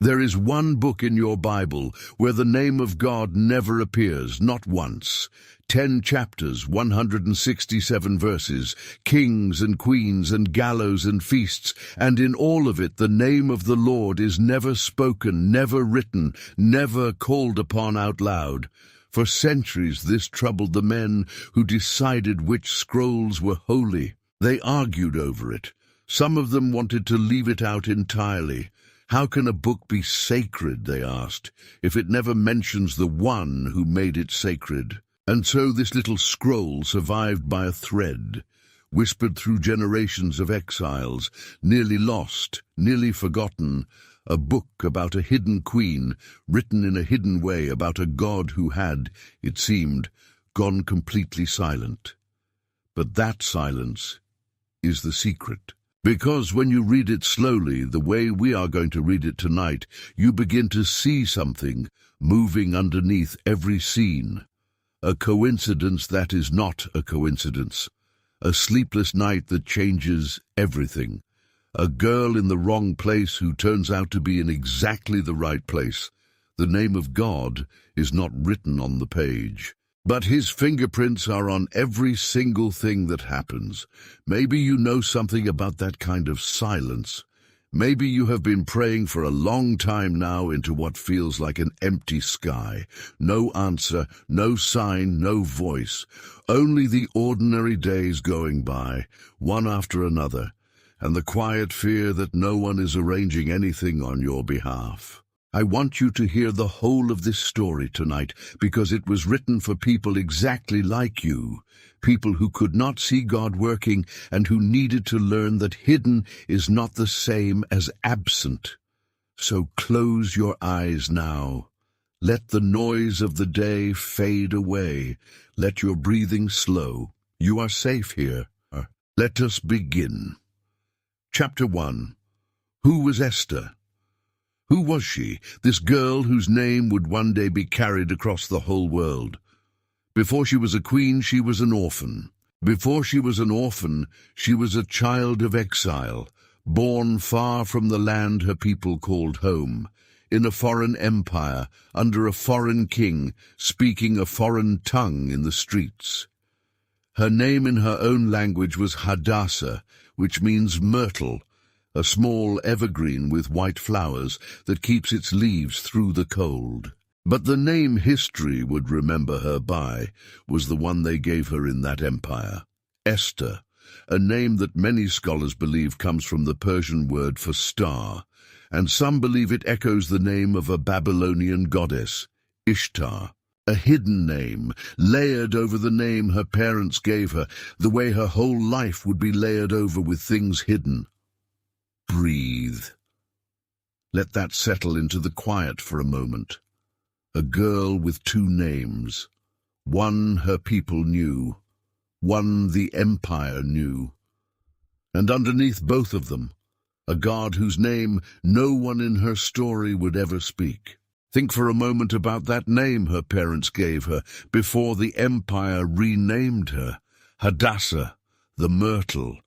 There is one book in your Bible where the name of God never appears, not once. 10 chapters, 167 verses, kings and queens and gallows and feasts, and in all of it the name of the Lord is never spoken, never written, never called upon out loud. For centuries this troubled the men who decided which scrolls were holy. They argued over it. Some of them wanted to leave it out entirely. How can a book be sacred, they asked, if it never mentions the one who made it sacred? And so this little scroll survived by a thread, whispered through generations of exiles, nearly lost, nearly forgotten, a book about a hidden queen, written in a hidden way about a god who had, it seemed, gone completely silent. But that silence is the secret. Because when you read it slowly, the way we are going to read it tonight, you begin to see something moving underneath every scene. A coincidence that is not a coincidence. A sleepless night that changes everything. A girl in the wrong place who turns out to be in exactly the right place. The name of God is not written on the page, but his fingerprints are on every single thing that happens. Maybe you know something about that kind of silence. Maybe you have been praying for a long time now into what feels like an empty sky. No answer, no sign, no voice. Only the ordinary days going by, one after another, and the quiet fear that no one is arranging anything on your behalf. I want you to hear the whole of this story tonight, because it was written for people exactly like you, people who could not see God working and who needed to learn that hidden is not the same as absent. So close your eyes now. Let the noise of the day fade away. Let your breathing slow. You are safe here. Let us begin. Chapter 1. Who was Esther? Who was she, this girl whose name would one day be carried across the whole world? Before she was a queen, she was an orphan. Before she was an orphan, she was a child of exile, born far from the land her people called home, in a foreign empire, under a foreign king, speaking a foreign tongue in the streets. Her name in her own language was Hadassah, which means myrtle, a small evergreen with white flowers that keeps its leaves through the cold. But the name history would remember her by was the one they gave her in that empire, Esther, a name that many scholars believe comes from the Persian word for star, and some believe it echoes the name of a Babylonian goddess, Ishtar. A hidden name, layered over the name her parents gave her, the way her whole life would be layered over with things hidden. Breathe. Let that settle into the quiet for a moment. A girl with 2 names. One her people knew. One the empire knew. And underneath both of them, a God whose name no one in her story would ever speak. Think for a moment about that name her parents gave her before the empire renamed her. Hadassah, the myrtle.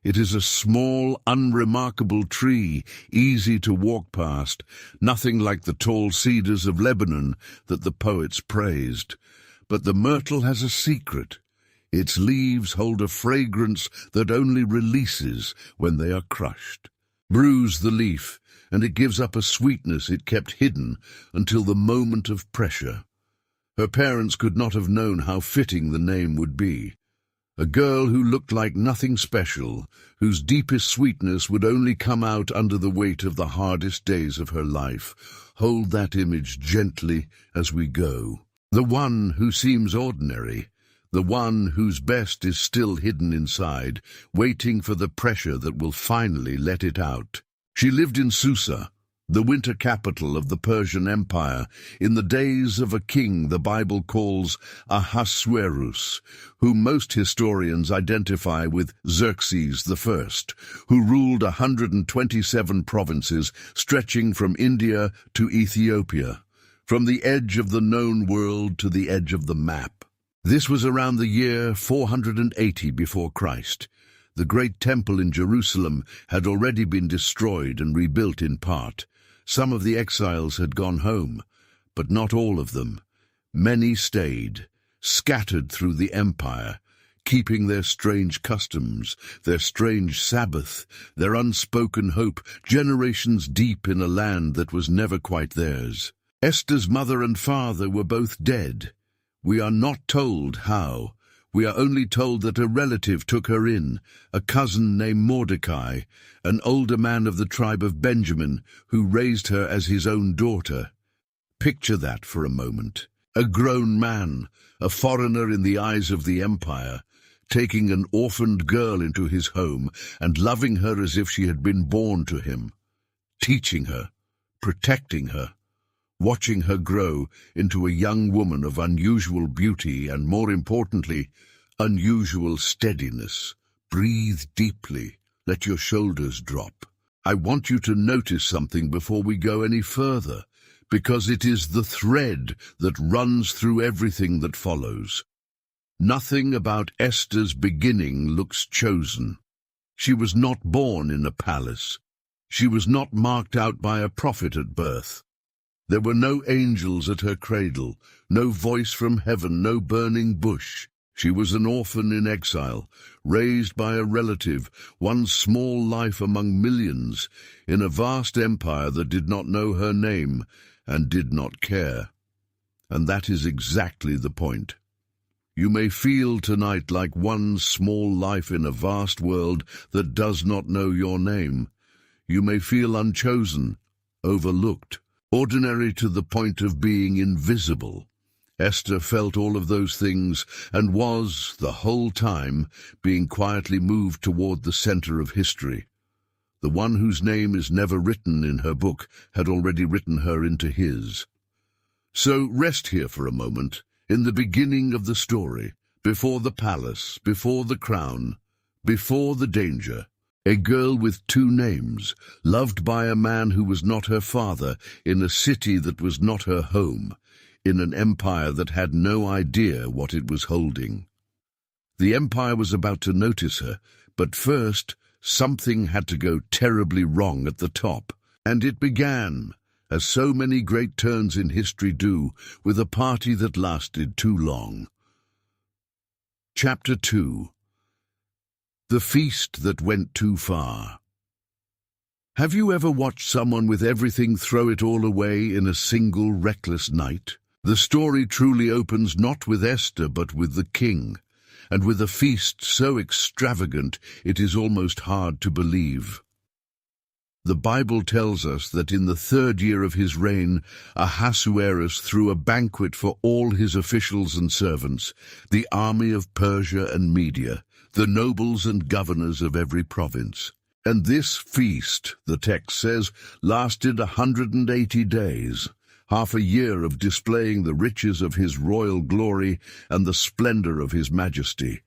It is a small, unremarkable tree, easy to walk past, nothing like the tall cedars of Lebanon that the poets praised. But the myrtle has a secret. Its leaves hold a fragrance that only releases when they are crushed. Bruise the leaf, and it gives up a sweetness it kept hidden until the moment of pressure. Her parents could not have known how fitting the name would be. A girl who looked like nothing special, whose deepest sweetness would only come out under the weight of the hardest days of her life. Hold that image gently as we go. The one who seems ordinary, the one whose best is still hidden inside, waiting for the pressure that will finally let it out. She lived in Susa, the winter capital of the Persian Empire, in the days of a king the Bible calls Ahasuerus, whom most historians identify with Xerxes I, who ruled 127 provinces stretching from India to Ethiopia, from the edge of the known world to the edge of the map. This was around the year 480 before Christ. The great temple in Jerusalem had already been destroyed and rebuilt in part. Some of the exiles had gone home, but not all of them. Many stayed, scattered through the empire, keeping their strange customs, their strange Sabbath, their unspoken hope, generations deep in a land that was never quite theirs. Esther's mother and father were both dead. We are not told how. We are only told that a relative took her in, a cousin named Mordecai, an older man of the tribe of Benjamin, who raised her as his own daughter. Picture that for a moment. A grown man, a foreigner in the eyes of the empire, taking an orphaned girl into his home and loving her as if she had been born to him, teaching her, protecting her, watching her grow into a young woman of unusual beauty and, more importantly, unusual steadiness. Breathe deeply. Let your shoulders drop. I want you to notice something before we go any further, because it is the thread that runs through everything that follows. Nothing about Esther's beginning looks chosen. She was not born in a palace. She was not marked out by a prophet at birth. There were no angels at her cradle, no voice from heaven, no burning bush. She was an orphan in exile, raised by a relative, one small life among millions, in a vast empire that did not know her name and did not care. And that is exactly the point. You may feel tonight like one small life in a vast world that does not know your name. You may feel unchosen, overlooked, ordinary to the point of being invisible. Esther felt all of those things and was, the whole time, being quietly moved toward the center of history. The one whose name is never written in her book had already written her into his. So rest here for a moment, in the beginning of the story, before the palace, before the crown, before the danger. A girl with two names, loved by a man who was not her father, in a city that was not her home, in an empire that had no idea what it was holding. The empire was about to notice her, but first, something had to go terribly wrong at the top. And it began, as so many great turns in history do, with a party that lasted too long. Chapter 2. The Feast That Went Too Far. Have you ever watched someone with everything throw it all away in a single reckless night? The story truly opens not with Esther but with the king, and with a feast so extravagant it is almost hard to believe. The Bible tells us that in the 3rd year of his reign, Ahasuerus threw a banquet for all his officials and servants, the army of Persia and Media, the nobles and governors of every province. And this feast, the text says, lasted 180 days, half a year of displaying the riches of his royal glory and the splendor of his majesty.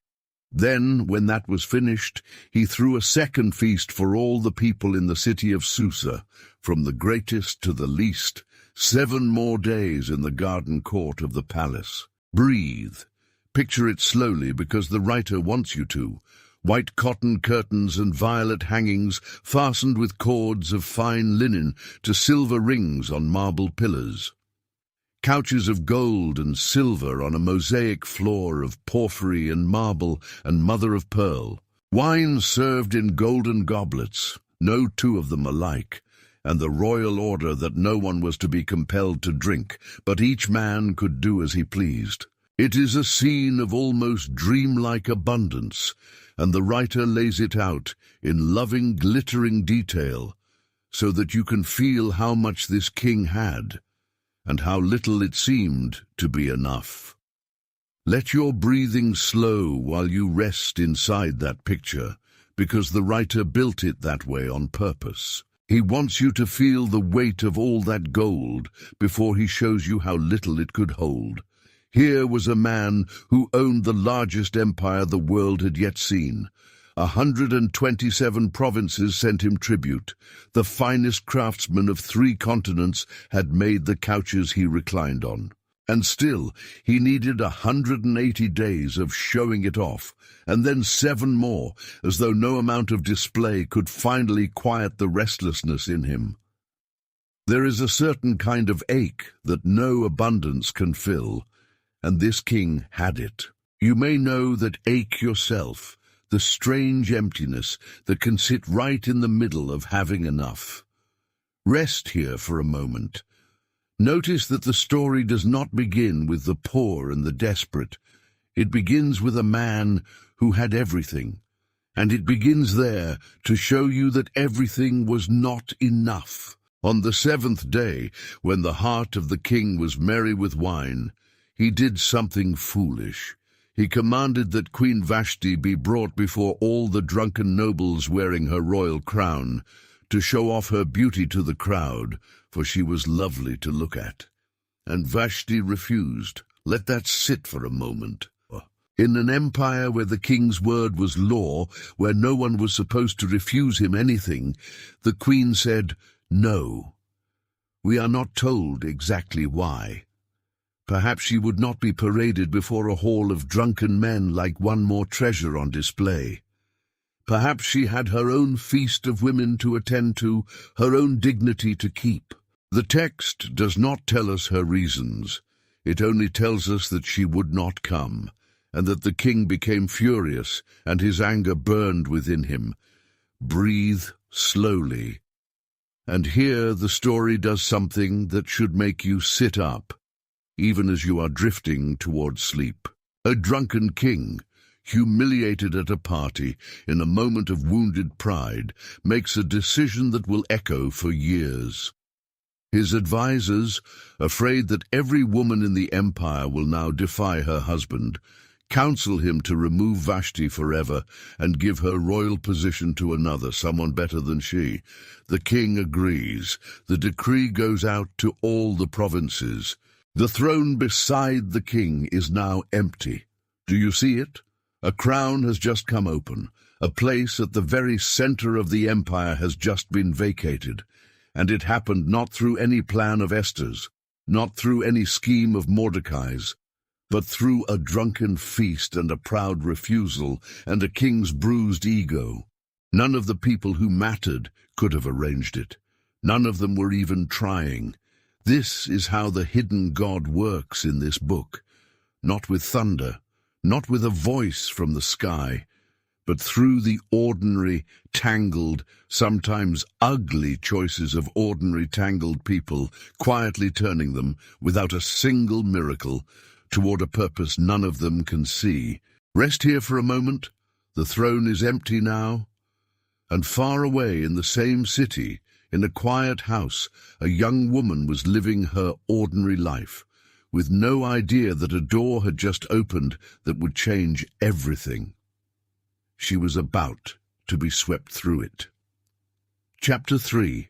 Then, when that was finished, he threw a second feast for all the people in the city of Susa, from the greatest to the least, 7 more days in the garden court of the palace. Breathe. Picture it slowly because the writer wants you to. White cotton curtains and violet hangings fastened with cords of fine linen to silver rings on marble pillars. Couches of gold and silver on a mosaic floor of porphyry and marble and mother of pearl. Wine served in golden goblets, no two of them alike, and the royal order that no one was to be compelled to drink, but each man could do as he pleased. It is a scene of almost dreamlike abundance, and the writer lays it out in loving, glittering detail, so that you can feel how much this king had, and how little it seemed to be enough. Let your breathing slow while you rest inside that picture, because the writer built it that way on purpose. He wants you to feel the weight of all that gold before he shows you how little it could hold. Here was a man who owned the largest empire the world had yet seen. 127 provinces sent him tribute. The finest craftsmen of 3 continents had made the couches he reclined on. And still, he needed 180 days of showing it off, and then 7 more, as though no amount of display could finally quiet the restlessness in him. There is a certain kind of ache that no abundance can fill, and this king had it. You may know that ache yourself, the strange emptiness that can sit right in the middle of having enough. Rest here for a moment. Notice that the story does not begin with the poor and the desperate. It begins with a man who had everything, and it begins there to show you that everything was not enough. On the seventh day, when the heart of the king was merry with wine, he did something foolish. He commanded that Queen Vashti be brought before all the drunken nobles wearing her royal crown, to show off her beauty to the crowd, for she was lovely to look at. And Vashti refused. Let that sit for a moment. In an empire where the king's word was law, where no one was supposed to refuse him anything, the queen said, "No." We are not told exactly why. Perhaps she would not be paraded before a hall of drunken men like one more treasure on display. Perhaps she had her own feast of women to attend to, her own dignity to keep. The text does not tell us her reasons. It only tells us that she would not come, and that the king became furious, and his anger burned within him. Breathe slowly. And here the story does something that should make you sit up, even as you are drifting towards sleep. A drunken king, humiliated at a party, in a moment of wounded pride, makes a decision that will echo for years. His advisers, afraid that every woman in the empire will now defy her husband, counsel him to remove Vashti forever and give her royal position to another, someone better than she. The king agrees. The decree goes out to all the provinces. The throne beside the king is now empty. Do you see it? A crown has just come open. A place at the very center of the empire has just been vacated. And it happened not through any plan of Esther's, not through any scheme of Mordecai's, but through a drunken feast and a proud refusal and a king's bruised ego. None of the people who mattered could have arranged it. None of them were even trying. This is how the hidden God works in this book. Not with thunder, not with a voice from the sky, but through the ordinary, tangled, sometimes ugly choices of ordinary, tangled people, quietly turning them, without a single miracle, toward a purpose none of them can see. Rest here for a moment. The throne is empty now. And far away in the same city, in a quiet house, a young woman was living her ordinary life, with no idea that a door had just opened that would change everything. She was about to be swept through it. Chapter 3.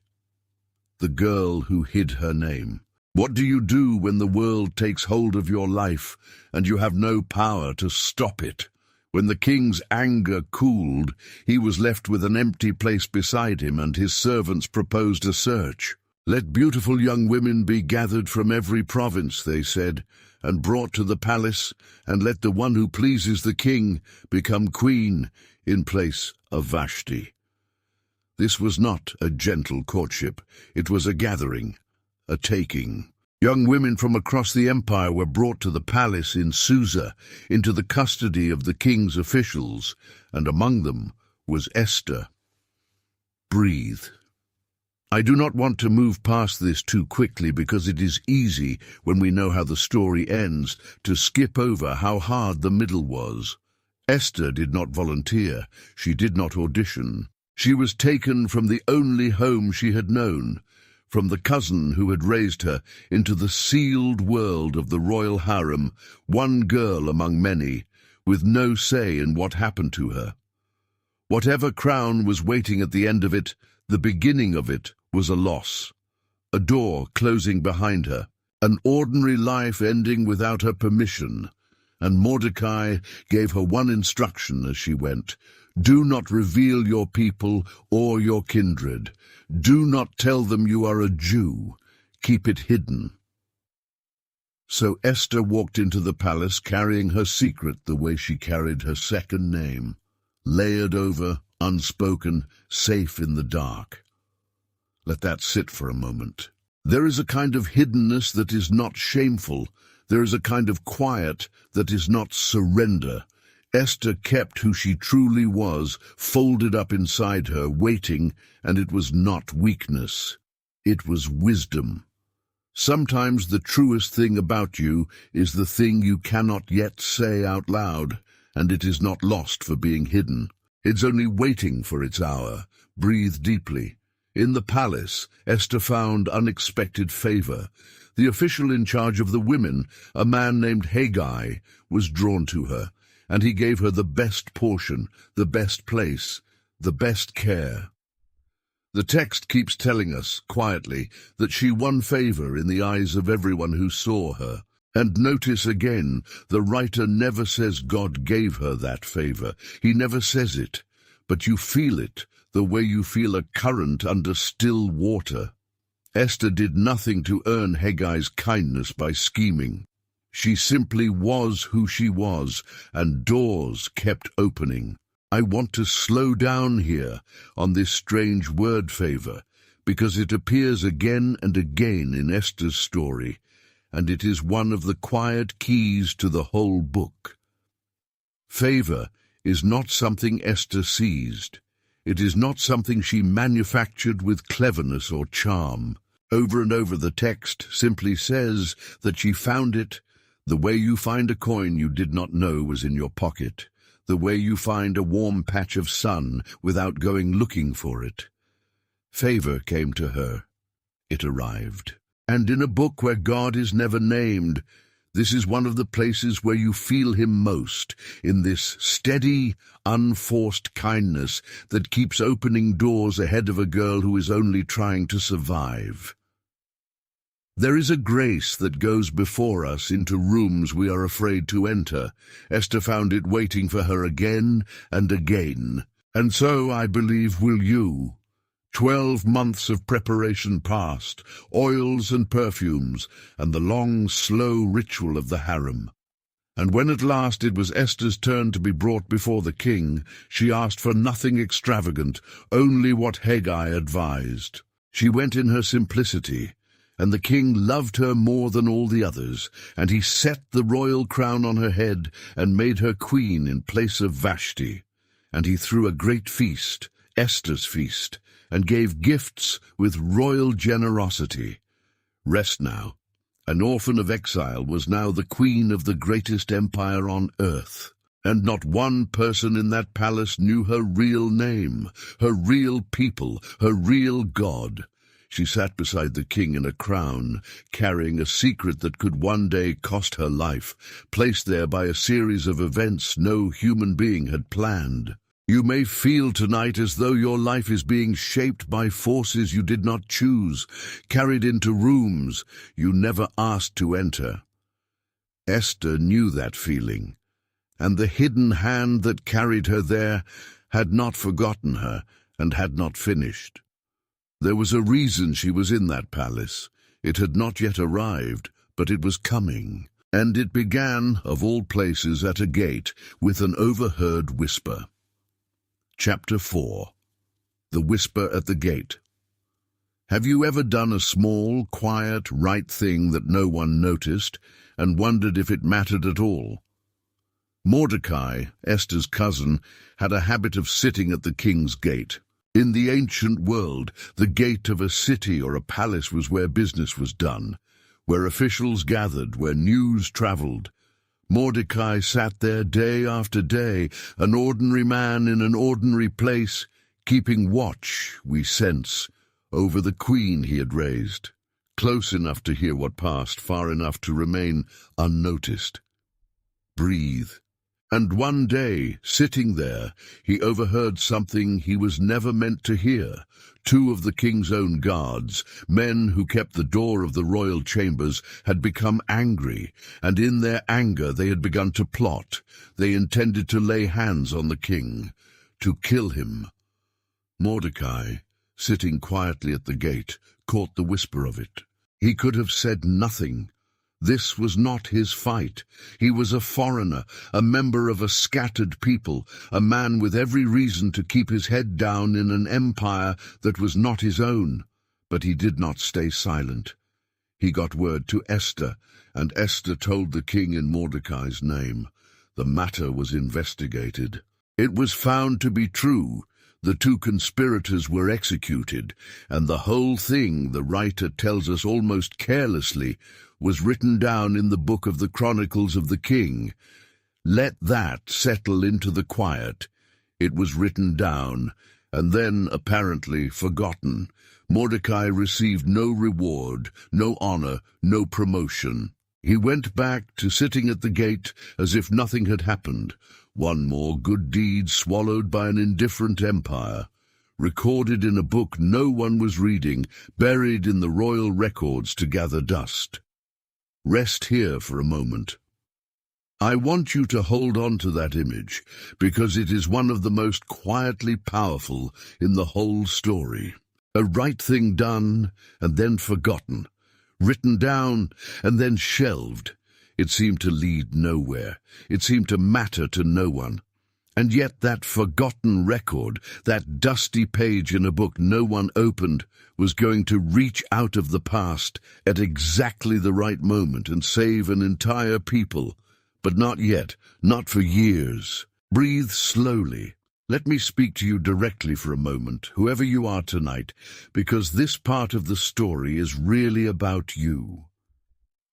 The Girl Who Hid Her Name. What do you do when the world takes hold of your life and you have no power to stop it? When the king's anger cooled, he was left with an empty place beside him, and his servants proposed a search. "Let beautiful young women be gathered from every province," they said, "and brought to the palace, and let the one who pleases the king become queen in place of Vashti." This was not a gentle courtship. It was a gathering, a taking. Young women from across the empire were brought to the palace in Susa, into the custody of the king's officials, and among them was Esther. Breathe. I do not want to move past this too quickly, because it is easy, when we know how the story ends, to skip over how hard the middle was. Esther did not volunteer. She did not audition. She was taken from the only home she had known, from the cousin who had raised her, into the sealed world of the royal harem, one girl among many, with no say in what happened to her. Whatever crown was waiting at the end of it, the beginning of it was a loss. A door closing behind her, an ordinary life ending without her permission, and Mordecai gave her one instruction as she went: "Do not reveal your people or your kindred. Do not tell them you are a Jew. Keep it hidden." So Esther walked into the palace carrying her secret the way she carried her second name, layered over, unspoken, safe in the dark. Let that sit for a moment. There is a kind of hiddenness that is not shameful. There is a kind of quiet that is not surrender. Esther kept who she truly was, folded up inside her, waiting, and it was not weakness. It was wisdom. Sometimes the truest thing about you is the thing you cannot yet say out loud, and it is not lost for being hidden. It's only waiting for its hour. Breathe deeply. In the palace, Esther found unexpected favor. The official in charge of the women, a man named Haggai, was drawn to her, and he gave her the best portion, the best place, the best care. The text keeps telling us, quietly, that she won favor in the eyes of everyone who saw her. And notice again, the writer never says God gave her that favor. He never says it, but you feel it, the way you feel a current under still water. Esther did nothing to earn Haggai's kindness by scheming. She simply was who she was, and doors kept opening. I want to slow down here on this strange word favor, because it appears again and again in Esther's story, and it is one of the quiet keys to the whole book. Favor is not something Esther seized. It is not something she manufactured with cleverness or charm. Over and over the text simply says that she found it the way you find a coin you did not know was in your pocket, the way you find a warm patch of sun without going looking for it. Favor came to her. It arrived. And in a book where God is never named, this is one of the places where you feel him most, in this steady, unforced kindness that keeps opening doors ahead of a girl who is only trying to survive. There is a grace that goes before us into rooms we are afraid to enter. Esther found it waiting for her again and again. And so, I believe, will you. 12 months of preparation passed, oils and perfumes, and the long, slow ritual of the harem. And when at last it was Esther's turn to be brought before the king, she asked for nothing extravagant, only what Haggai advised. She went in her simplicity, and the king loved her more than all the others, and he set the royal crown on her head and made her queen in place of Vashti. And he threw a great feast, Esther's feast, and gave gifts with royal generosity. Rest now. An orphan of exile was now the queen of the greatest empire on earth. And not one person in that palace knew her real name, her real people, her real God. She sat beside the king in a crown, carrying a secret that could one day cost her life, placed there by a series of events no human being had planned. You may feel tonight as though your life is being shaped by forces you did not choose, carried into rooms you never asked to enter. Esther knew that feeling, and the hidden hand that carried her there had not forgotten her and had not finished. There was a reason she was in that palace. It had not yet arrived, but it was coming, and it began, of all places, at a gate with an overheard whisper. Chapter 4. The Whisper at the Gate. Have you ever done a small, quiet, right thing that no one noticed and wondered if it mattered at all? Mordecai, Esther's cousin, had a habit of sitting at the king's gate. In the ancient world, the gate of a city or a palace was where business was done, where officials gathered, where news traveled. Mordecai sat there day after day, an ordinary man in an ordinary place, keeping watch, we sense, over the queen he had raised, close enough to hear what passed, far enough to remain unnoticed. Breathe. And one day, sitting there, he overheard something he was never meant to hear. 2 of the king's own guards, men who kept the door of the royal chambers, had become angry, and in their anger they had begun to plot. They intended to lay hands on the king, to kill him. Mordecai, sitting quietly at the gate, caught the whisper of it. He could have said nothing. This was not his fight. He was a foreigner, a member of a scattered people, a man with every reason to keep his head down in an empire that was not his own. But he did not stay silent. He got word to Esther, and Esther told the king in Mordecai's name. The matter was investigated. It was found to be true. The two conspirators were executed, and the whole thing, the writer tells us almost carelessly, was written down in the book of the Chronicles of the King. Let that settle into the quiet. It was written down, and then apparently forgotten. Mordecai received no reward, no honor, no promotion. He went back to sitting at the gate as if nothing had happened. One more good deed swallowed by an indifferent empire, recorded in a book no one was reading, buried in the royal records to gather dust. Rest here for a moment. I want you to hold on to that image, because it is one of the most quietly powerful in the whole story. A right thing done and then forgotten, written down and then shelved. It seemed to lead nowhere. It seemed to matter to no one. And yet that forgotten record, that dusty page in a book no one opened, was going to reach out of the past at exactly the right moment and save an entire people. But not yet, not for years. Breathe slowly. Let me speak to you directly for a moment, whoever you are tonight, because this part of the story is really about you.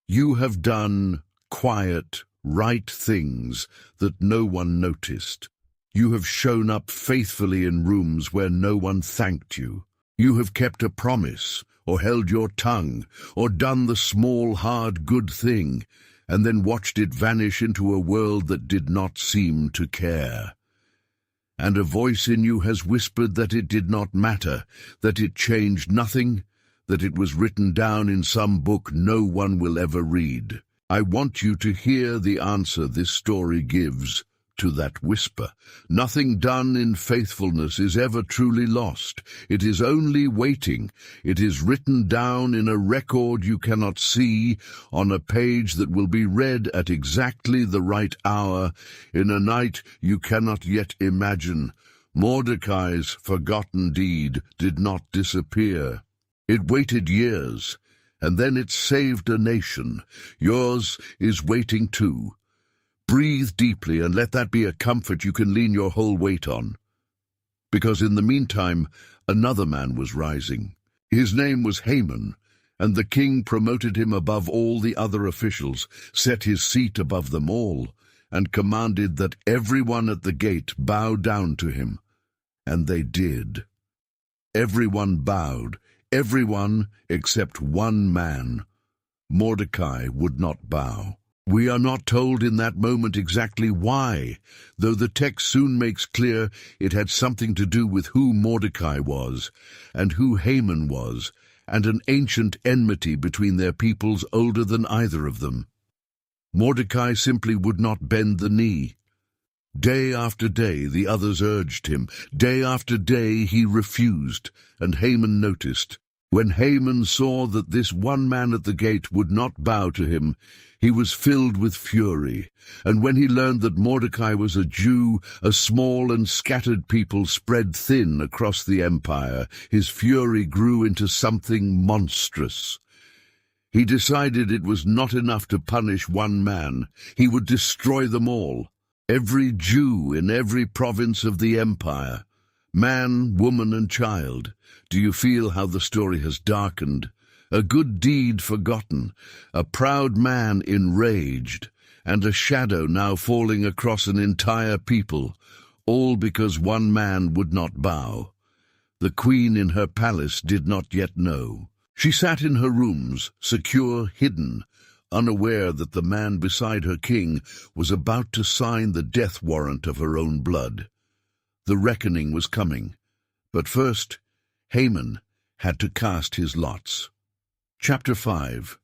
You have done quiet, right things that no one noticed. You have shown up faithfully in rooms where no one thanked you. You have kept a promise, or held your tongue, or done the small, hard, good thing, and then watched it vanish into a world that did not seem to care. And a voice in you has whispered that it did not matter, that it changed nothing, that it was written down in some book no one will ever read. I want you to hear the answer this story gives to that whisper. Nothing done in faithfulness is ever truly lost. It is only waiting. It is written down in a record you cannot see, on a page that will be read at exactly the right hour, in a night you cannot yet imagine. Mordecai's forgotten deed did not disappear. It waited years, and then it saved a nation. Yours is waiting too. Breathe deeply and let that be a comfort you can lean your whole weight on. Because in the meantime, another man was rising. His name was Haman, and the king promoted him above all the other officials, set his seat above them all, and commanded that everyone at the gate bow down to him. And they did. Everyone bowed, everyone except one man. Mordecai would not bow. We are not told in that moment exactly why, though the text soon makes clear it had something to do with who Mordecai was, and who Haman was, and an ancient enmity between their peoples older than either of them. Mordecai simply would not bend the knee. Day after day the others urged him. Day after day he refused, and Haman noticed. When Haman saw that this one man at the gate would not bow to him, he was filled with fury. And when he learned that Mordecai was a Jew, a small and scattered people spread thin across the empire, his fury grew into something monstrous. He decided it was not enough to punish one man. He would destroy them all. Every Jew in every province of the empire. Man, woman, and child. Do you feel how the story has darkened? A good deed forgotten, a proud man enraged, and a shadow now falling across an entire people, all because one man would not bow. The queen in her palace did not yet know. She sat in her rooms, secure, hidden, unaware that the man beside her king was about to sign the death warrant of her own blood. The reckoning was coming, but first, Haman had to cast his lots. Chapter 5.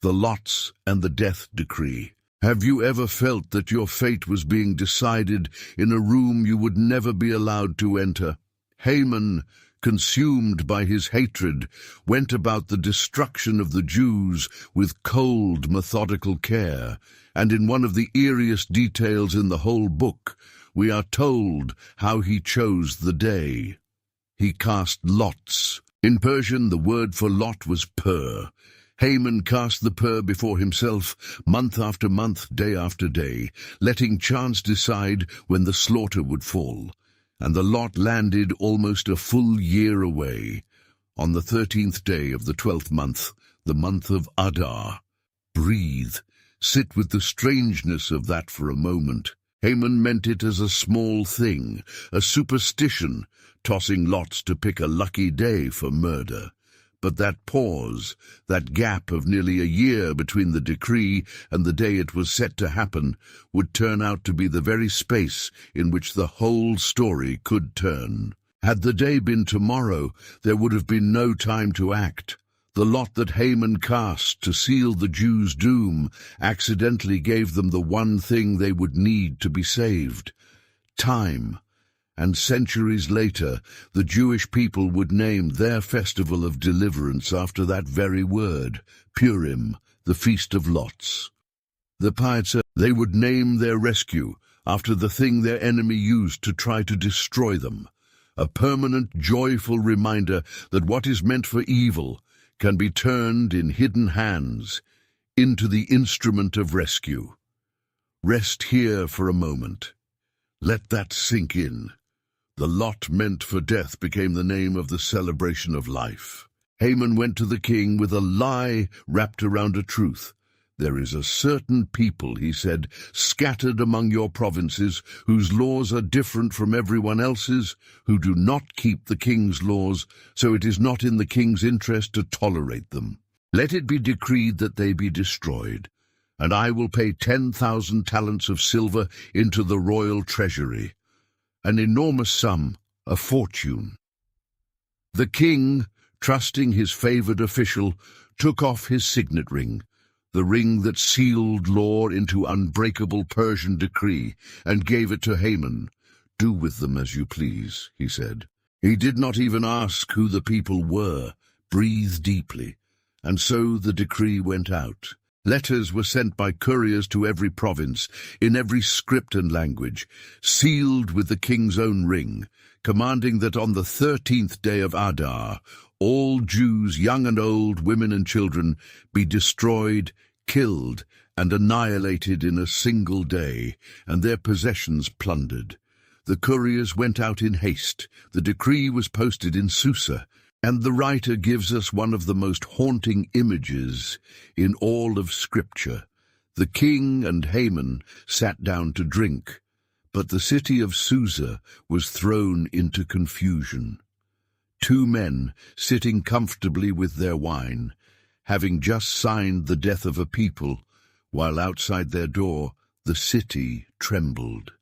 The Lots and the Death Decree. Have you ever felt that your fate was being decided in a room you would never be allowed to enter? Haman, consumed by his hatred, went about the destruction of the Jews with cold, methodical care, and in one of the eeriest details in the whole book, we are told how he chose the day. He cast lots In Persian, the word for lot was pur. Haman cast the pur before himself, month after month, day after day, letting chance decide when the slaughter would fall. And the lot landed almost a full year away, on the 13th day of the 12th month, the month of Adar. Breathe. Sit with the strangeness of that for a moment. Haman meant it as a small thing, a superstition, tossing lots to pick a lucky day for murder. But that pause, that gap of nearly a year between the decree and the day it was set to happen, would turn out to be the very space in which the whole story could turn. Had the day been tomorrow, there would have been no time to act. The lot that Haman cast to seal the Jews' doom accidentally gave them the one thing they would need to be saved: time. And centuries later, the Jewish people would name their festival of deliverance after that very word, Purim, the Feast of Lots. The poet said they would name their rescue after the thing their enemy used to try to destroy them, a permanent, joyful reminder that what is meant for evil can be turned in hidden hands into the instrument of rescue. Rest here for a moment. Let that sink in. The lot meant for death became the name of the celebration of life. Haman went to the king with a lie wrapped around a truth. There is a certain people, he said, scattered among your provinces, whose laws are different from everyone else's, who do not keep the king's laws, so it is not in the king's interest to tolerate them. Let it be decreed that they be destroyed, and I will pay 10,000 talents of silver into the royal treasury. An enormous sum, a fortune. The king, trusting his favored official, took off his signet ring, the ring that sealed law into unbreakable Persian decree, and gave it to Haman. Do with them as you please, he said. He did not even ask who the people were. Breathe deeply. And so the decree went out. Letters were sent by couriers to every province, in every script and language, sealed with the king's own ring, commanding that on the 13th day of Adar, all Jews, young and old, women and children, be destroyed, killed, and annihilated in a single day, and their possessions plundered. The couriers went out in haste. The decree was posted in Susa, and the writer gives us one of the most haunting images in all of Scripture. The king and Haman sat down to drink, but the city of Susa was thrown into confusion. Two men sitting comfortably with their wine, having just signed the death of a people, while outside their door the city trembled.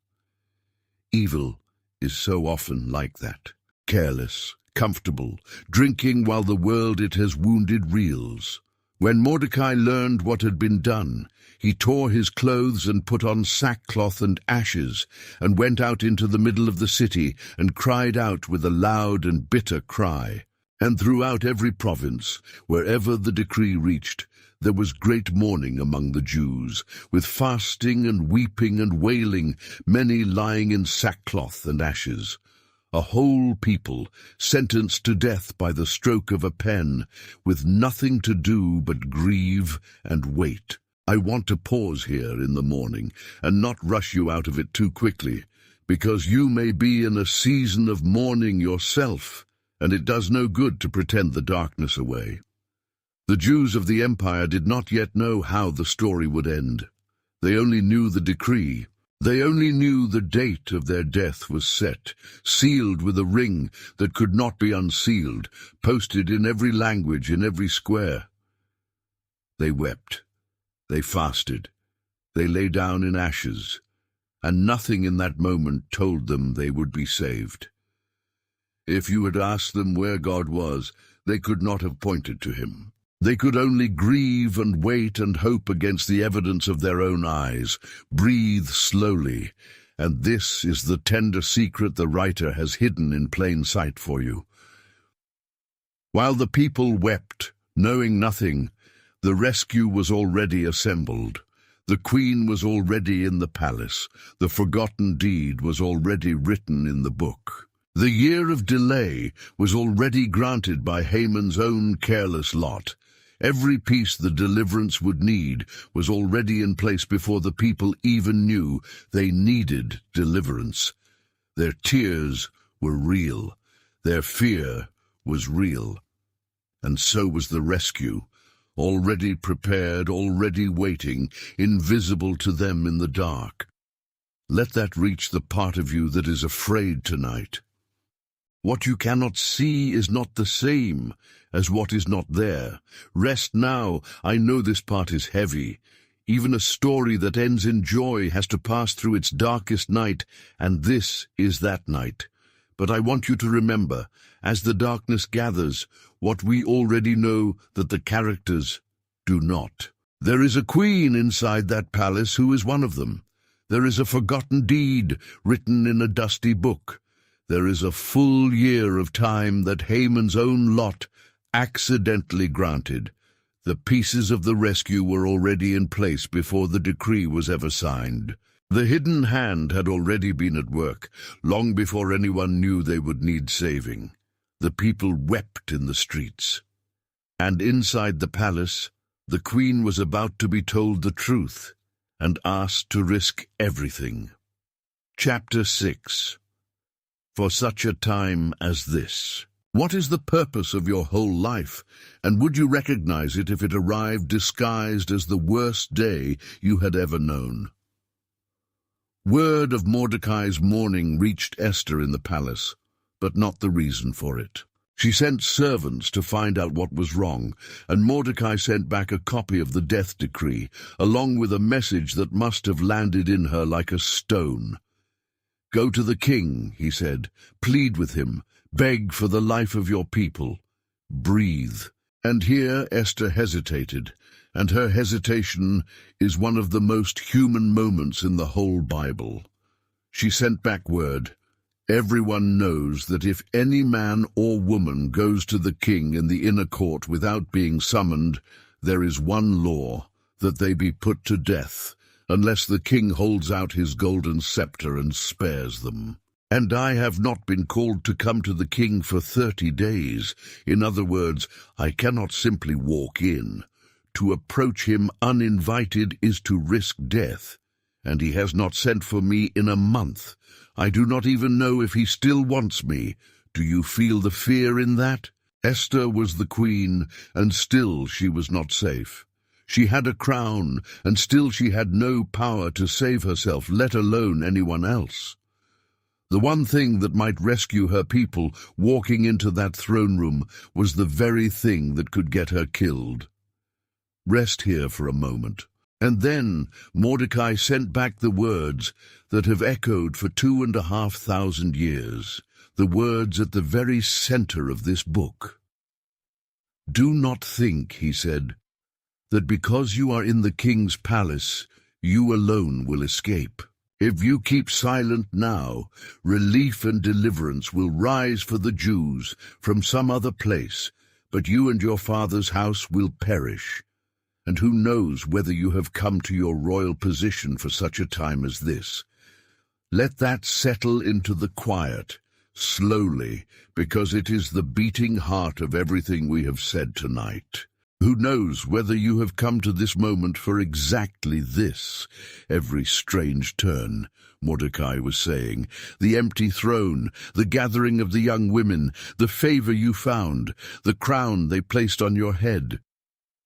Evil is so often like that, careless, comfortable, drinking while the world it has wounded reels. When Mordecai learned what had been done, he tore his clothes and put on sackcloth and ashes, and went out into the middle of the city, and cried out with a loud and bitter cry. And throughout every province, wherever the decree reached, there was great mourning among the Jews, with fasting and weeping and wailing, many lying in sackcloth and ashes. A whole people sentenced to death by the stroke of a pen, with nothing to do but grieve and wait. I want to pause here in the morning and not rush you out of it too quickly, because you may be in a season of mourning yourself, and it does no good to pretend the darkness away. The Jews of the empire did not yet know how the story would end. They only knew the decree. They only knew the date of their death was set, sealed with a ring that could not be unsealed, posted in every language, in every square. They wept. They fasted. They lay down in ashes, and nothing in that moment told them they would be saved. If you had asked them where God was, they could not have pointed to him. They could only grieve and wait and hope against the evidence of their own eyes. Breathe slowly, and this is the tender secret the writer has hidden in plain sight for you. While the people wept, knowing nothing, the rescue was already assembled. The queen was already in the palace. The forgotten deed was already written in the book. The year of delay was already granted by Haman's own careless lot. Every piece the deliverance would need was already in place before the people even knew they needed deliverance. Their tears were real. Their fear was real. And so was the rescue, already prepared, already waiting, invisible to them in the dark. Let that reach the part of you that is afraid tonight. What you cannot see is not the same as what is not there. Rest now. I know this part is heavy. Even a story that ends in joy has to pass through its darkest night, and this is that night. But I want you to remember, as the darkness gathers, what we already know that the characters do not. There is a queen inside that palace who is one of them. There is a forgotten deed written in a dusty book. There is a full year of time that Haman's own lot accidentally granted. The pieces of the rescue were already in place before the decree was ever signed. The hidden hand had already been at work, long before anyone knew they would need saving. The people wept in the streets. And inside the palace, the queen was about to be told the truth and asked to risk everything. Chapter 6. For such a time as this. What is the purpose of your whole life, and would you recognize it if it arrived disguised as the worst day you had ever known? Word of Mordecai's mourning reached Esther in the palace, but not the reason for it. She sent servants to find out what was wrong, and Mordecai sent back a copy of the death decree, along with a message that must have landed in her like a stone. "Go to the king," he said. "Plead with him. Beg for the life of your people. Breathe." And here Esther hesitated, and her hesitation is one of the most human moments in the whole Bible. She sent back word, "Everyone knows that if any man or woman goes to the king in the inner court without being summoned, there is one law, that they be put to death, unless the king holds out his golden scepter and spares them. And I have not been called to come to the king for 30 days. In other words, I cannot simply walk in. To approach him uninvited is to risk death, and he has not sent for me in a month. I do not even know if he still wants me. Do you feel the fear in that?" Esther was the queen, and still she was not safe. She had a crown, and still she had no power to save herself, let alone anyone else. The one thing that might rescue her people walking into that throne room was the very thing that could get her killed. Rest here for a moment. And then Mordecai sent back the words that have echoed for 2,500 years, the words at the very center of this book. "Do not think," he said, "that because you are in the king's palace, you alone will escape. If you keep silent now, relief and deliverance will rise for the Jews from some other place, but you and your father's house will perish. And who knows whether you have come to your royal position for such a time as this? Let that settle into the quiet, slowly, because it is the beating heart of everything we have said tonight. Who knows whether you have come to this moment for exactly this? Every strange turn," Mordecai was saying, "the empty throne, the gathering of the young women, the favor you found, the crown they placed on your head.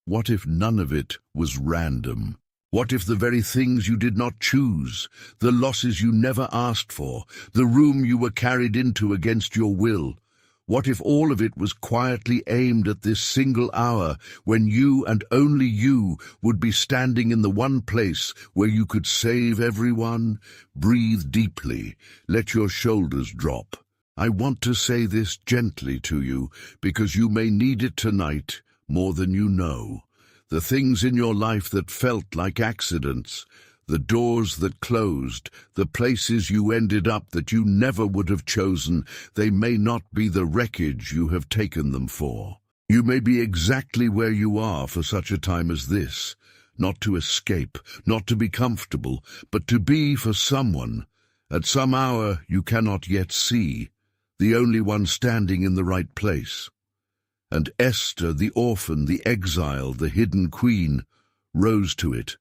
What if none of it was random? What if the very things you did not choose, the losses you never asked for, the room you were carried into against your will? What if all of it was quietly aimed at this single hour when you and only you would be standing in the one place where you could save everyone? Breathe deeply. Let your shoulders drop. I want to say this gently to you because you may need it tonight more than you know. The things in your life that felt like accidents, the doors that closed, the places you ended up that you never would have chosen, they may not be the wreckage you have taken them for. You may be exactly where you are for such a time as this, not to escape, not to be comfortable, but to be for someone, at some hour you cannot yet see. the only one standing in the right place. And Esther, the orphan, the exile, the hidden queen, rose to it.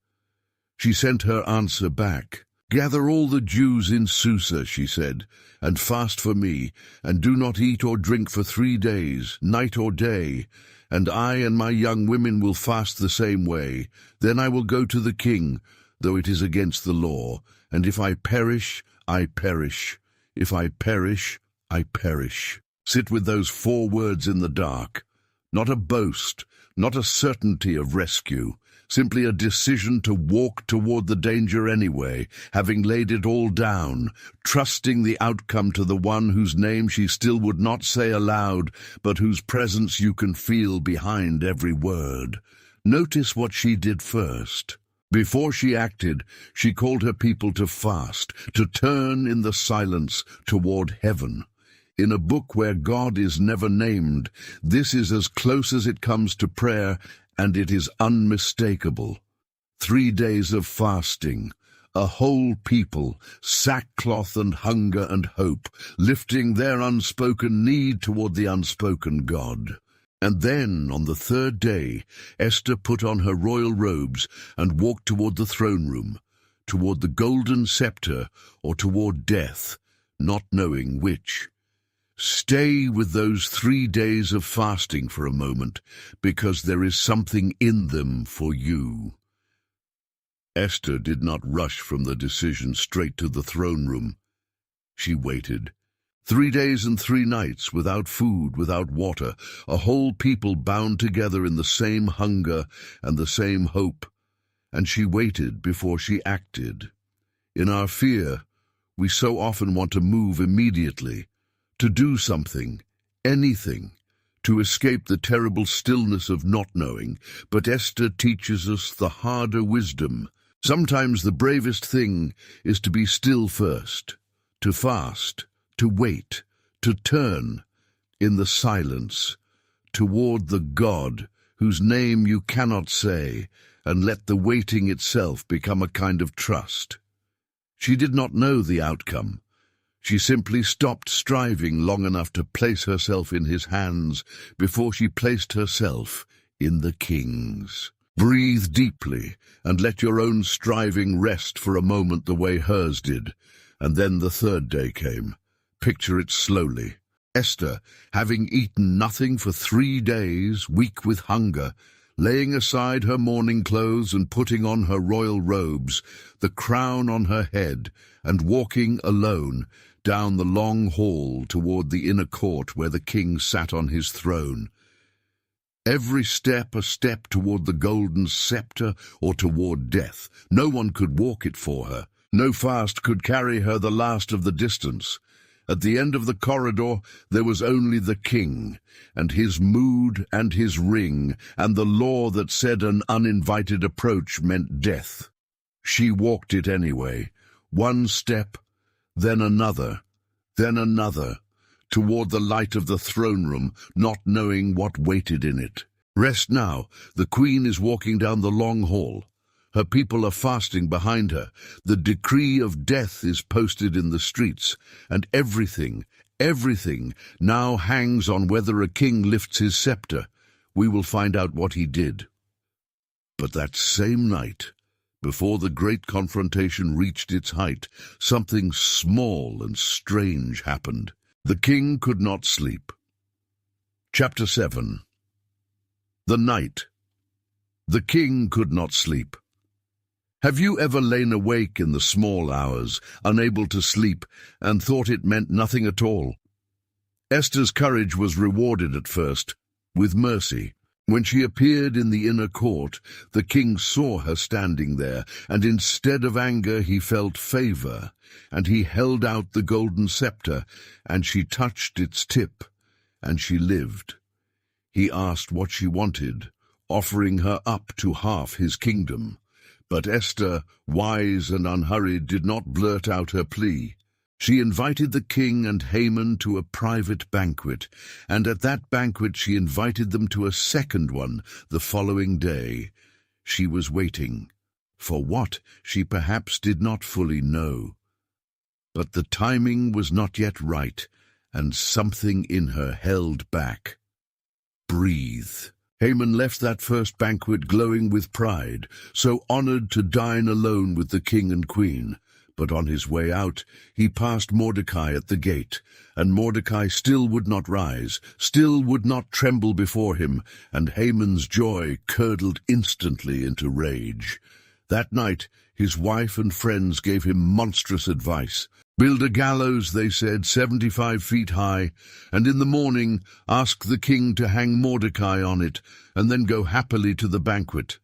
She sent her answer back. "Gather all the Jews in Susa," she said, "and fast for me, and do not eat or drink for 3 days, night or day. And I and my young women will fast the same way. Then I will go to the king, though it is against the law. And if I perish, I perish. If I perish, I perish." Sit with those 4 words in the dark. Not a boast, not a certainty of rescue, simply a decision to walk toward the danger anyway, having laid it all down, trusting the outcome to the one whose name she still would not say aloud, but whose presence you can feel behind every word. Notice what she did first. Before she acted, she called her people to fast, to turn in the silence toward heaven. In a book where God is never named, this is as close as it comes to prayer, and it is unmistakable. 3 days of fasting, a whole people, sackcloth and hunger and hope, lifting their unspoken need toward the unspoken God. And then, on the 3rd day, Esther put on her royal robes and walked toward the throne room, toward the golden scepter or toward death, not knowing which. Stay with those 3 days of fasting for a moment, because there is something in them for you. Esther did not rush from the decision straight to the throne room. She waited. 3 days and 3 nights, without food, without water, a whole people bound together in the same hunger and the same hope. And she waited before she acted. In our fear, we so often want to move immediately, to do something, anything, to escape the terrible stillness of not knowing. But Esther teaches us the harder wisdom. Sometimes the bravest thing is to be still first, to fast, to wait, to turn, in the silence, toward the God whose name you cannot say, and let the waiting itself become a kind of trust. She did not know the outcome. She simply stopped striving long enough to place herself in his hands before she placed herself in the king's. Breathe deeply and let your own striving rest for a moment the way hers did. And then the 3rd day came. Picture it slowly. Esther, having eaten nothing for 3 days, weak with hunger, laying aside her mourning clothes and putting on her royal robes, the crown on her head, and walking alone down the long hall toward the inner court where the king sat on his throne. Every step a step toward the golden scepter or toward death. No one could walk it for her. No fast could carry her the last of the distance. At the end of the corridor there was only the king, and his mood and his ring, and the law that said an uninvited approach meant death. She walked it anyway, 1 step, then another, toward the light of the throne room, not knowing what waited in it. Rest now. The queen is walking down the long hall. Her people are fasting behind her. The decree of death is posted in the streets, and everything now hangs on whether a king lifts his scepter. We will find out what he did. But that same night, before the great confrontation reached its height, something small and strange happened. The king could not sleep. Chapter 7. The night. The king could not sleep. Have you ever lain awake in the small hours, unable to sleep, and thought it meant nothing at all? Esther's courage was rewarded at first, with mercy. When she appeared in the inner court, the king saw her standing there, and instead of anger he felt favor, and he held out the golden scepter, and she touched its tip, and she lived. He asked what she wanted, offering her up to half his kingdom. But Esther, wise and unhurried, did not blurt out her plea. She invited the king and Haman to a private banquet, and at that banquet she invited them to a second one the following day. She was waiting. For what, she perhaps did not fully know. But the timing was not yet right, and something in her held back. Breathe. Haman left that first banquet glowing with pride, so honored to dine alone with the king and queen. But on his way out, he passed Mordecai at the gate, and Mordecai still would not rise, still would not tremble before him, and Haman's joy curdled instantly into rage. That night, his wife and friends gave him monstrous advice. Build a gallows, they said, 75 feet high, and in the morning ask the king to hang Mordecai on it, and then go happily to the banquet.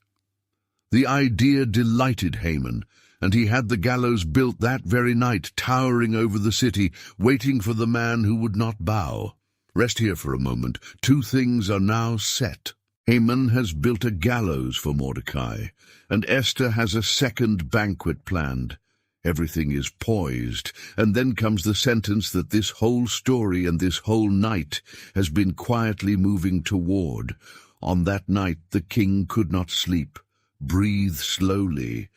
The idea delighted Haman, and he had the gallows built that very night, towering over the city, waiting for the man who would not bow. Rest here for a moment. Two things are now set. Haman has built a gallows for Mordecai, and Esther has a second banquet planned. Everything is poised, and then comes the sentence that this whole story and this whole night has been quietly moving toward. On that night the king could not sleep. Breathe slowly.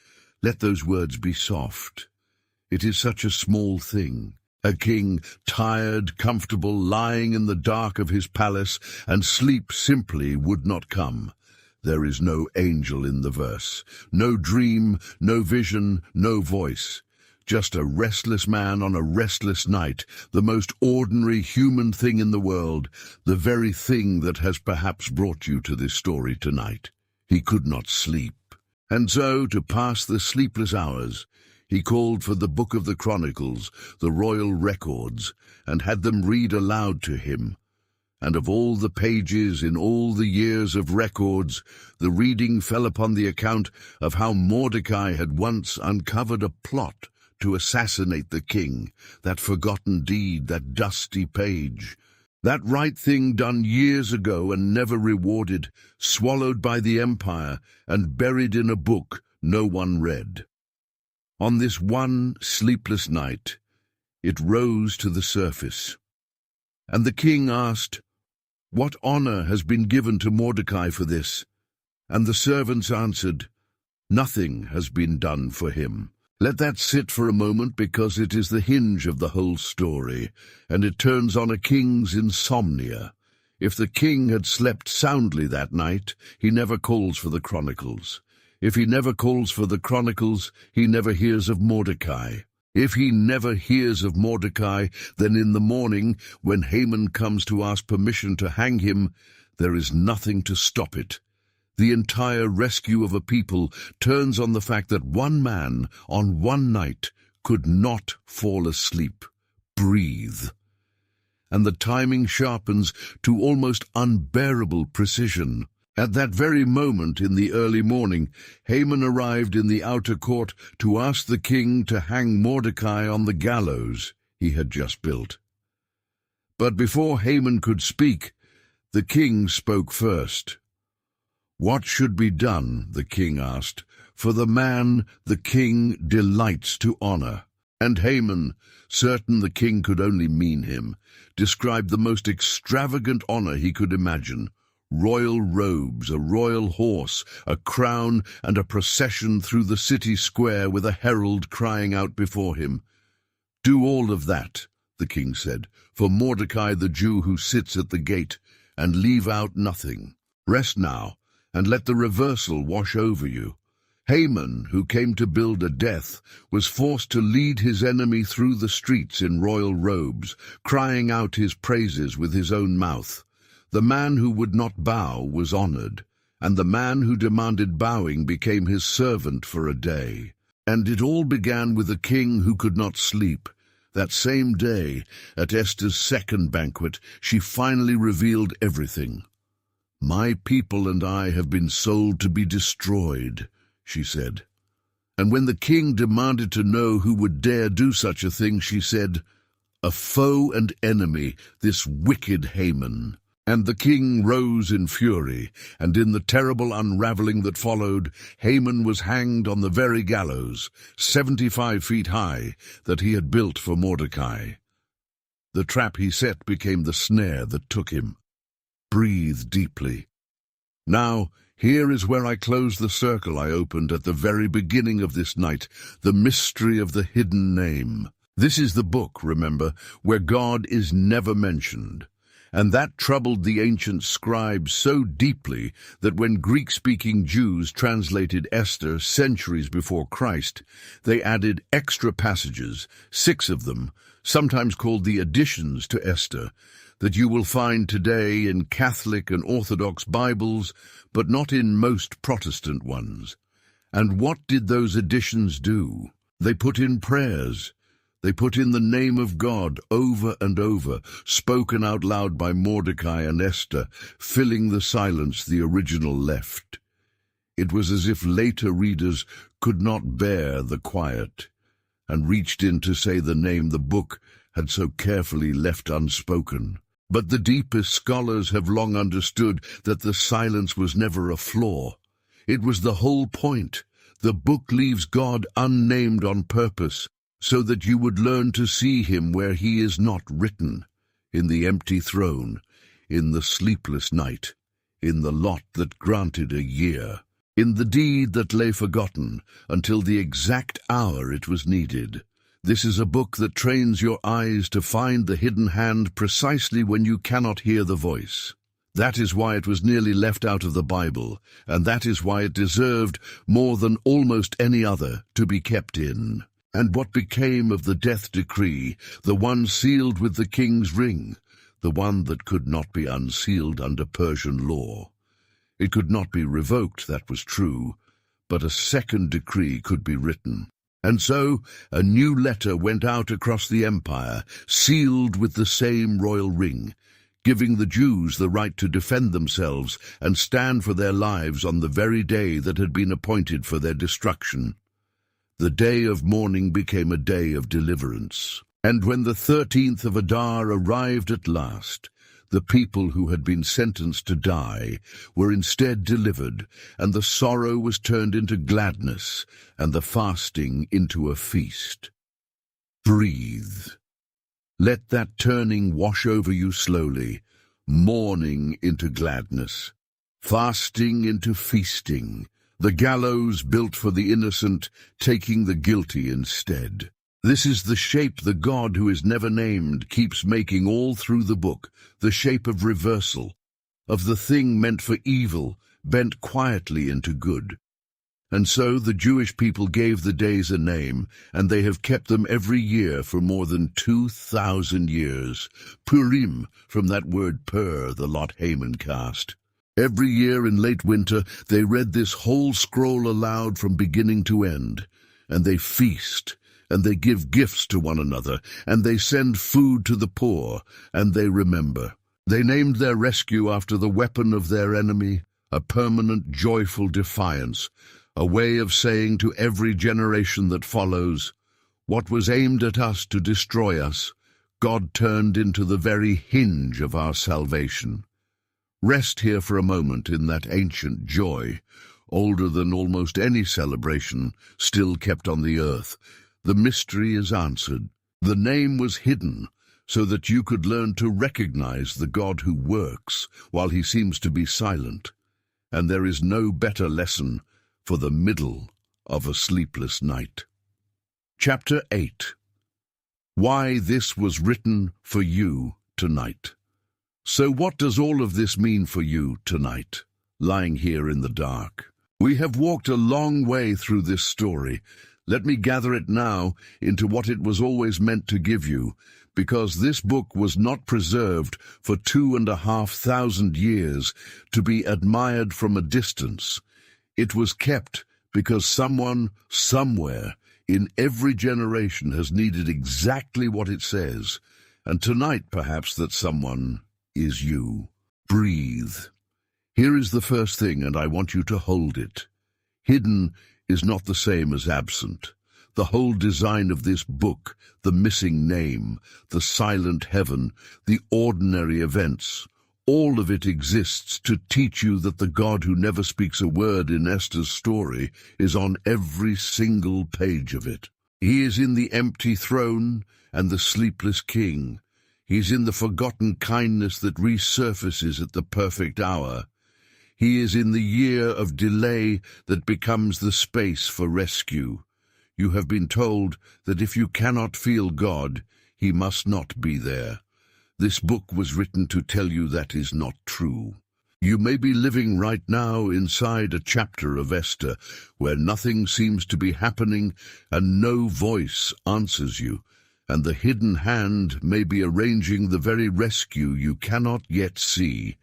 Let those words be soft. It is such a small thing. A king, tired, comfortable, lying in the dark of his palace, and sleep simply would not come. There is no angel in the verse, no dream, no vision, no voice. Just a restless man on a restless night, the most ordinary human thing in the world, the very thing that has perhaps brought you to this story tonight. He could not sleep. And so, to pass the sleepless hours, he called for the book of the Chronicles, the royal records, and had them read aloud to him. And of all the pages in all the years of records, the reading fell upon the account of how Mordecai had once uncovered a plot to assassinate the king, that forgotten deed, that dusty page. That right thing done years ago and never rewarded, swallowed by the empire and buried in a book no one read. On this one sleepless night, it rose to the surface. And the king asked, "What honor has been given to Mordecai for this?" And the servants answered, "Nothing has been done for him." Let that sit for a moment, because it is the hinge of the whole story, and it turns on a king's insomnia. If the king had slept soundly that night, he never calls for the Chronicles. If he never calls for the Chronicles, he never hears of Mordecai. If he never hears of Mordecai, then in the morning, when Haman comes to ask permission to hang him, there is nothing to stop it. The entire rescue of a people turns on the fact that one man, on one night, could not fall asleep. Breathe. And the timing sharpens to almost unbearable precision. At that very moment in the early morning, Haman arrived in the outer court to ask the king to hang Mordecai on the gallows he had just built. But before Haman could speak, the king spoke first. "What should be done," the king asked, "for the man the king delights to honor?" And Haman, certain the king could only mean him, described the most extravagant honor he could imagine. Royal robes, a royal horse, a crown, and a procession through the city square with a herald crying out before him. "Do all of that," the king said, "for Mordecai the Jew who sits at the gate, and leave out nothing. Rest now, and let the reversal wash over you." Haman, who came to build a death, was forced to lead his enemy through the streets in royal robes, crying out his praises with his own mouth. The man who would not bow was honored, and the man who demanded bowing became his servant for a day. And it all began with a king who could not sleep. That same day, at Esther's second banquet, she finally revealed everything. "My people and I have been sold to be destroyed," she said. And when the king demanded to know who would dare do such a thing, she said, "A foe and enemy, this wicked Haman." And the king rose in fury, and in the terrible unraveling that followed, Haman was hanged on the very gallows, 75 feet high, that he had built for Mordecai. The trap he set became the snare that took him. Breathe deeply. Now, here is where I close the circle I opened at the very beginning of this night, the mystery of the hidden name. This is the book, remember, where God is never mentioned. And that troubled the ancient scribes so deeply that when Greek-speaking Jews translated Esther centuries before Christ, they added extra passages, 6 of them, sometimes called the additions to Esther, that you will find today in Catholic and Orthodox Bibles, but not in most Protestant ones. And what did those additions do? They put in prayers. They put in the name of God over and over, spoken out loud by Mordecai and Esther, filling the silence the original left. It was as if later readers could not bear the quiet, and reached in to say the name the book had so carefully left unspoken. But the deepest scholars have long understood that the silence was never a flaw. It was the whole point. The book leaves God unnamed on purpose, so that you would learn to see him where he is not written, in the empty throne, in the sleepless night, in the lot that granted a year, in the deed that lay forgotten until the exact hour it was needed. This is a book that trains your eyes to find the hidden hand precisely when you cannot hear the voice. That is why it was nearly left out of the Bible, and that is why it deserved, more than almost any other, to be kept in. And what became of the death decree, the one sealed with the king's ring, the one that could not be unsealed under Persian law? It could not be revoked, that was true, but a second decree could be written. And so a new letter went out across the empire, sealed with the same royal ring, giving the Jews the right to defend themselves and stand for their lives on the very day that had been appointed for their destruction. The day of mourning became a day of deliverance. And when the 13th of Adar arrived at last, the people who had been sentenced to die were instead delivered, and the sorrow was turned into gladness, and the fasting into a feast. Breathe. Let that turning wash over you slowly, mourning into gladness, fasting into feasting, the gallows built for the innocent, taking the guilty instead. This is the shape the God who is never named keeps making all through the book, the shape of reversal, of the thing meant for evil, bent quietly into good. And so the Jewish people gave the days a name, and they have kept them every year for more than 2,000 years. Purim, from that word pur, the lot Haman cast. Every year in late winter they read this whole scroll aloud from beginning to end, and they feast, and they give gifts to one another, and they send food to the poor, and they remember. They named their rescue after the weapon of their enemy, a permanent, joyful defiance, a way of saying to every generation that follows, what was aimed at us to destroy us, God turned into the very hinge of our salvation. Rest here for a moment in that ancient joy, older than almost any celebration still kept on the earth. The mystery is answered. The name was hidden so that you could learn to recognize the God who works while he seems to be silent. And there is no better lesson for the middle of a sleepless night. Chapter 8. Why this was written for you tonight. So what does all of this mean for you tonight, lying here in the dark? We have walked a long way through this story. Let me gather it now into what it was always meant to give you, because this book was not preserved for 2,500 years to be admired from a distance. It was kept because someone, somewhere, in every generation has needed exactly what it says, and tonight perhaps that someone is you. Breathe. Here is the first thing, and I want you to hold it. Hidden is not the same as absent. The whole design of this book, the missing name, the silent heaven, the ordinary events, all of it exists to teach you that the God who never speaks a word in Esther's story is on every single page of it. He is in the empty throne and the sleepless king. He is in the forgotten kindness that resurfaces at the perfect hour. He is in the year of delay that becomes the space for rescue. You have been told that if you cannot feel God, he must not be there. This book was written to tell you that is not true. You may be living right now inside a chapter of Esther where nothing seems to be happening and no voice answers you, and the hidden hand may be arranging the very rescue you cannot yet see.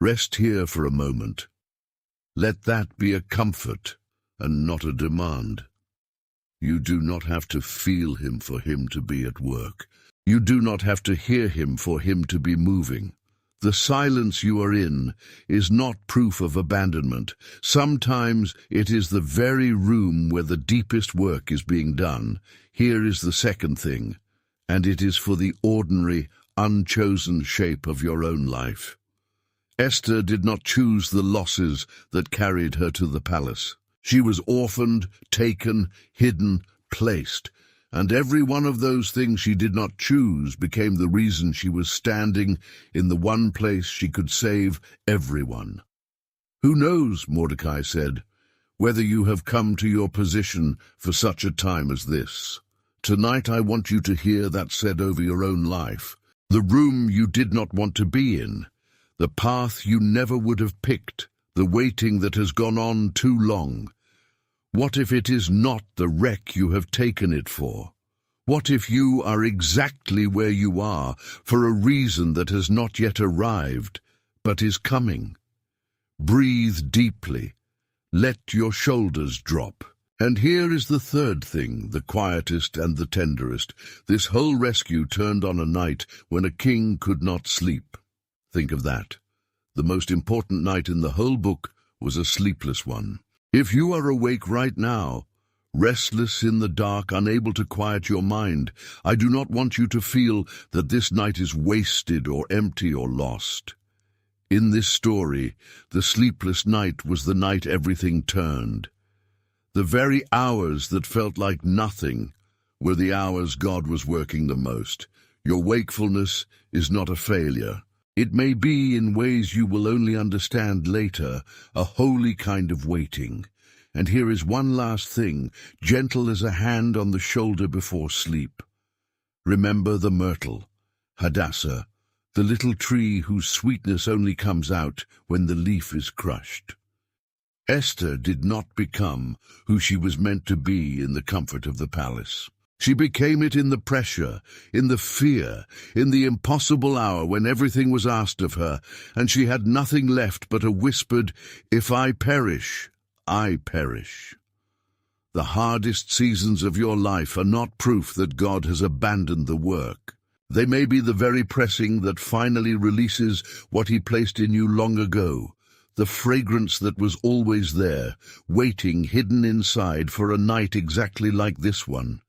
Rest here for a moment. Let that be a comfort and not a demand. You do not have to feel him for him to be at work. You do not have to hear him for him to be moving. The silence you are in is not proof of abandonment. Sometimes it is the very room where the deepest work is being done. Here is the second thing, and it is for the ordinary, unchosen shape of your own life. Esther did not choose the losses that carried her to the palace. She was orphaned, taken, hidden, placed. And every one of those things she did not choose became the reason she was standing in the one place she could save everyone. Who knows, Mordecai said, whether you have come to your position for such a time as this. Tonight I want you to hear that said over your own life. The room you did not want to be in, the path you never would have picked, the waiting that has gone on too long. What if it is not the wreck you have taken it for? What if you are exactly where you are for a reason that has not yet arrived, but is coming? Breathe deeply. Let your shoulders drop. And here is the third thing, the quietest and the tenderest. This whole rescue turned on a night when a king could not sleep. Think of that. The most important night in the whole book was a sleepless one. If you are awake right now, restless in the dark, unable to quiet your mind, I do not want you to feel that this night is wasted or empty or lost. In this story, the sleepless night was the night everything turned. The very hours that felt like nothing were the hours God was working the most. Your wakefulness is not a failure. It may be, in ways you will only understand later, a holy kind of waiting. And here is one last thing, gentle as a hand on the shoulder before sleep. Remember the myrtle, Hadassah, the little tree whose sweetness only comes out when the leaf is crushed. Esther did not become who she was meant to be in the comfort of the palace. She became it in the pressure, in the fear, in the impossible hour when everything was asked of her, and she had nothing left but a whispered, "If I perish, I perish." The hardest seasons of your life are not proof that God has abandoned the work. They may be the very pressing that finally releases what he placed in you long ago, the fragrance that was always there, waiting hidden inside for a night exactly like this one.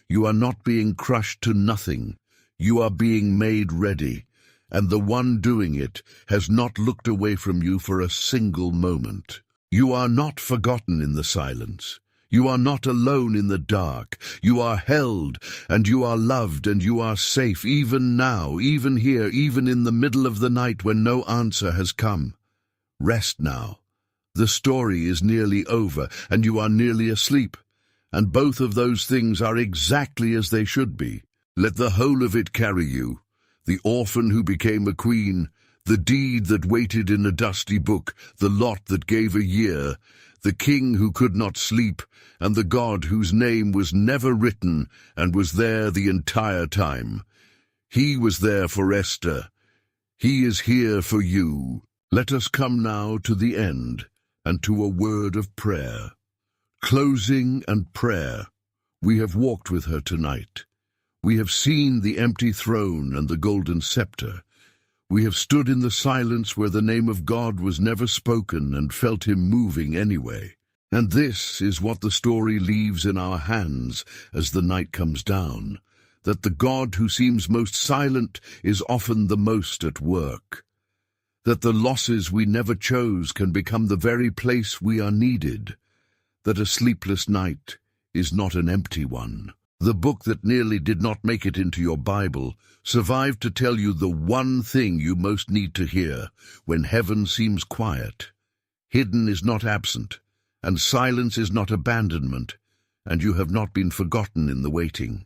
You are not being crushed to nothing. You are being made ready, and the one doing it has not looked away from you for a single moment. You are not forgotten in the silence. You are not alone in the dark. You are held, and you are loved, and you are safe, even now, even here, even in the middle of the night when no answer has come. Rest now. The story is nearly over, and you are nearly asleep. And both of those things are exactly as they should be. Let the whole of it carry you. The orphan who became a queen, the deed that waited in a dusty book, the lot that gave a year, the king who could not sleep, and the God whose name was never written and was there the entire time. He was there for Esther. He is here for you. Let us come now to the end and to a word of prayer. Closing and prayer. We have walked with her tonight. We have seen the empty throne and the golden scepter. We have stood in the silence where the name of God was never spoken and felt him moving anyway. And this is what the story leaves in our hands as the night comes down, that the God who seems most silent is often the most at work, that the losses we never chose can become the very place we are needed, that a sleepless night is not an empty one. The book that nearly did not make it into your Bible survived to tell you the one thing you most need to hear when heaven seems quiet. Hidden is not absent, and silence is not abandonment, and you have not been forgotten in the waiting.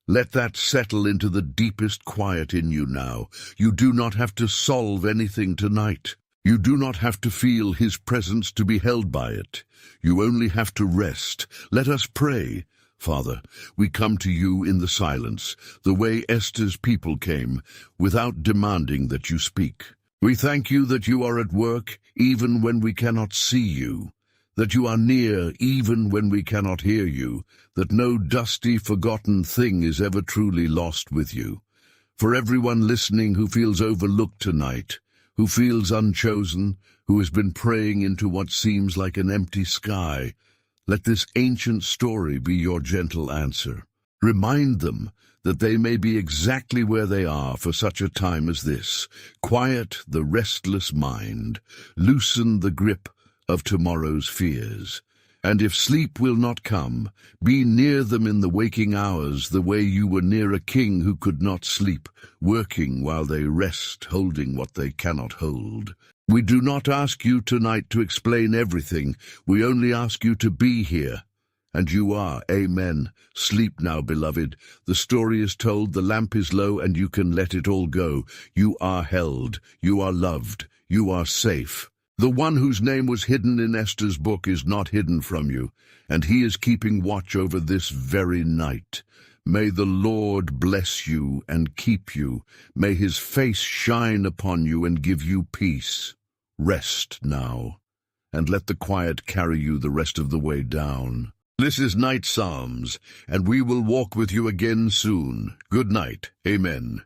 Let that settle into the deepest quiet in you now. You do not have to solve anything tonight. You do not have to feel his presence to be held by it. You only have to rest. Let us pray. Father, we come to you in the silence, the way Esther's people came, without demanding that you speak. We thank you that you are at work even when we cannot see you, that you are near even when we cannot hear you, that no dusty, forgotten thing is ever truly lost with you. For everyone listening who feels overlooked tonight, who feels unchosen, who has been praying into what seems like an empty sky, let this ancient story be your gentle answer. Remind them that they may be exactly where they are for such a time as this. Quiet the restless mind, loosen the grip of tomorrow's fears. And if sleep will not come, be near them in the waking hours the way you were near a king who could not sleep, working while they rest, holding what they cannot hold. We do not ask you tonight to explain everything. We only ask you to be here. And you are. Amen. Sleep now, beloved. The story is told, the lamp is low, and you can let it all go. You are held. You are loved. You are safe. The one whose name was hidden in Esther's book is not hidden from you, and he is keeping watch over this very night. May the Lord bless you and keep you. May his face shine upon you and give you peace. Rest now, and let the quiet carry you the rest of the way down. This is Night Psalms, and we will walk with you again soon. Good night. Amen.